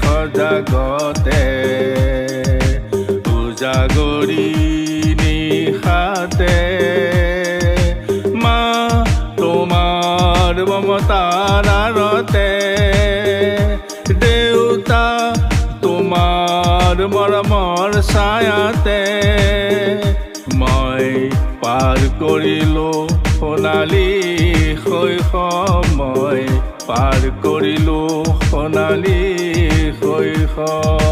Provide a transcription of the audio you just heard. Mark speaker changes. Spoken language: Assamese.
Speaker 1: সজাগতে উজাগৰি নিশাতে মা তোমাৰ মমতাৰ আৰতে দেউতা তোমাৰ মৰমৰ ছায়াতে মই পাৰ কৰিলোঁ সোণালী শৈশৱ মই পাৰ কৰিলোঁ সোণালী শৈশৱ